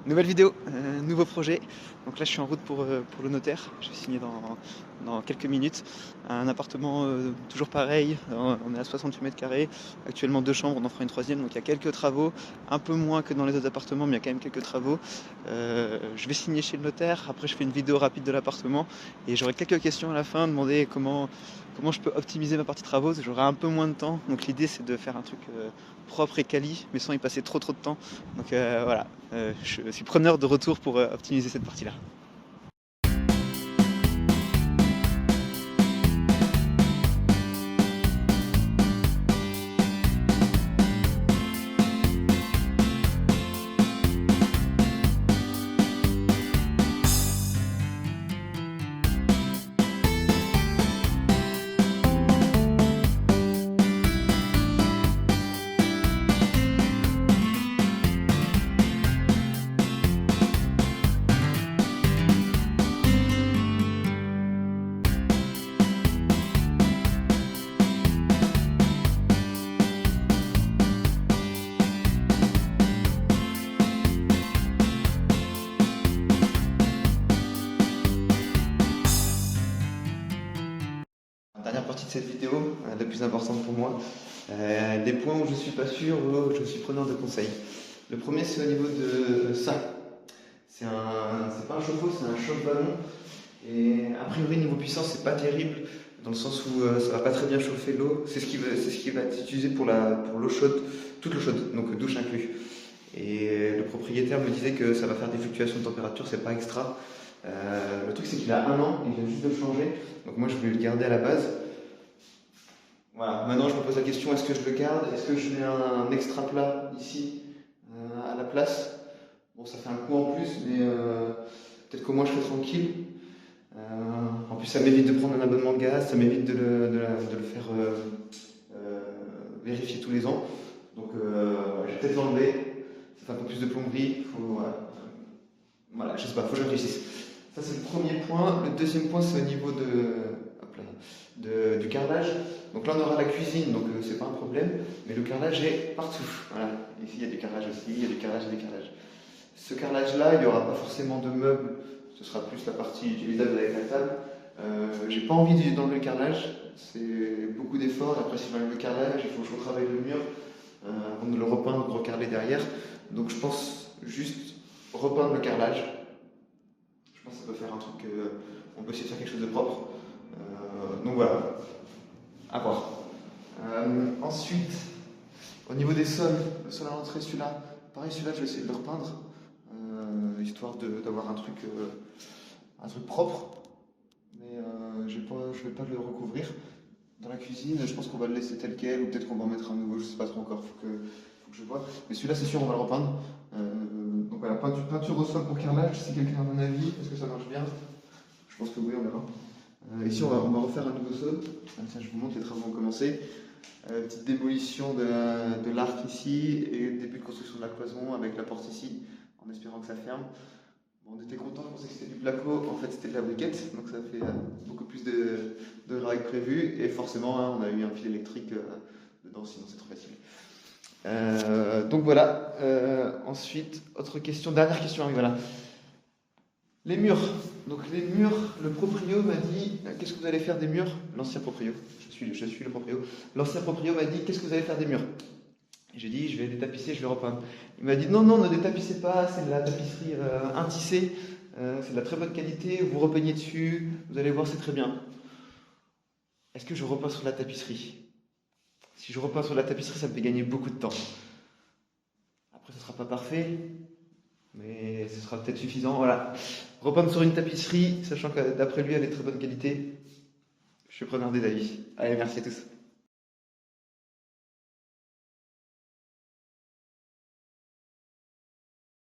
Nouvelle vidéo, nouveau projet. Donc là, je suis en route pour le notaire. Je vais signer dans quelques minutes. Un appartement toujours pareil. On est à 68 mètres carrés. Actuellement 2 chambres, on en fera une troisième. Donc il y a quelques travaux, un peu moins que dans les autres appartements, mais il y a quand même quelques travaux. Je vais signer chez le notaire. Après, je fais une vidéo rapide de l'appartement et j'aurai quelques questions à la fin. Demander comment je peux optimiser ma partie travaux. J'aurai un peu moins de temps. Donc l'idée, c'est de faire un truc propre et quali, mais sans y passer trop de temps. Donc voilà, je suis preneur de retour pour optimiser cette partie-là. Dernière partie de cette vidéo, la plus importante pour moi, les points où je suis pas sûr, où je suis preneur de conseils. Le premier, c'est au niveau de ça. C'est pas un chauffe-eau, c'est un chauffe-ballon. Et a priori, niveau puissance, c'est pas terrible, dans le sens où ça va pas très bien chauffer l'eau. C'est ce qui va être utilisé pour l'eau chaude, toute l'eau chaude, donc douche inclus. Et le propriétaire me disait que ça va faire des fluctuations de température, c'est pas extra. Le truc, c'est qu'il a 1 an, il vient juste de le changer. Donc moi, je voulais le garder à la base. Voilà, maintenant je me pose la question, est-ce que je le garde? Est-ce que je mets un extra plat ici à la place? Bon, ça fait un coup en plus, mais peut-être qu'au moins je serai tranquille. En plus, ça m'évite de prendre un abonnement de gaz, ça m'évite de le faire vérifier tous les ans. Donc, je vais peut-être l'enlever. Ça fait un peu plus de plomberie. Voilà, je sais pas, faut que je réfléchisse. Ça, c'est le premier point. Le deuxième point, c'est au niveau hop là, du carrelage. Donc là, on aura la cuisine, donc c'est pas un problème. Mais le carrelage est partout. Voilà. Ici, il y a du carrelage aussi, il y a du carrelage et du carrelage. Ce carrelage-là, il n'y aura pas forcément de meubles. Ce sera plus la partie utilisable avec la table. J'ai pas envie d'enlever le carrelage. C'est beaucoup d'efforts. Après, si j'enlève le carrelage, il faut que je retravaille le mur avant de le repeindre, de recarreler derrière. Donc je pense juste repeindre le carrelage. Je pense que ça peut faire un truc, on peut essayer de faire quelque chose de propre. Donc voilà, à voir. Ensuite, au niveau des sols, le sol à l'entrée, celui-là, pareil, celui-là, je vais essayer de le repeindre, histoire d'avoir un truc propre. Mais je vais pas le recouvrir. Dans la cuisine, je pense qu'on va le laisser tel quel, ou peut-être qu'on va en mettre un nouveau, je sais pas trop encore, faut que je vois. Mais celui-là, c'est sûr, on va le repeindre. Donc voilà, peinture au sol pour carrelage, si quelqu'un a un avis, est-ce que ça marche bien? Je pense que oui, on verra. Ici, on va refaire un nouveau sol. Tiens, je vous montre, les travaux ont commencé. Petite démolition de l'arc ici, et début de construction de la cloison avec la porte ici, en espérant que ça ferme. Bon, on était content, on pensait que c'était du placo, en fait c'était de la briquette, donc ça fait beaucoup plus de rails que prévu, et forcément hein, on a eu un fil électrique dedans, sinon c'est trop facile. Donc voilà, ensuite, autre question, dernière question, oui, voilà. Les murs. Donc les murs, le proprio m'a dit, qu'est-ce que vous allez faire des murs? L'ancien proprio, je suis le proprio. L'ancien proprio m'a dit, qu'est-ce que vous allez faire des murs? J'ai dit, je vais les tapisser, je vais repeindre. Il m'a dit, non, non, ne les tapissez pas, c'est de la tapisserie intissée, c'est de la très bonne qualité, vous repeignez dessus, vous allez voir, c'est très bien. Est-ce que je repeins sur la tapisserie? Si je repeins sur la tapisserie, ça me fait gagner beaucoup de temps. Après, ce ne sera pas parfait, mais ce sera peut-être suffisant. Voilà. Repeindre sur une tapisserie, sachant que d'après lui, elle est de très bonne qualité. Je suis preneur des avis. Allez, merci à tous.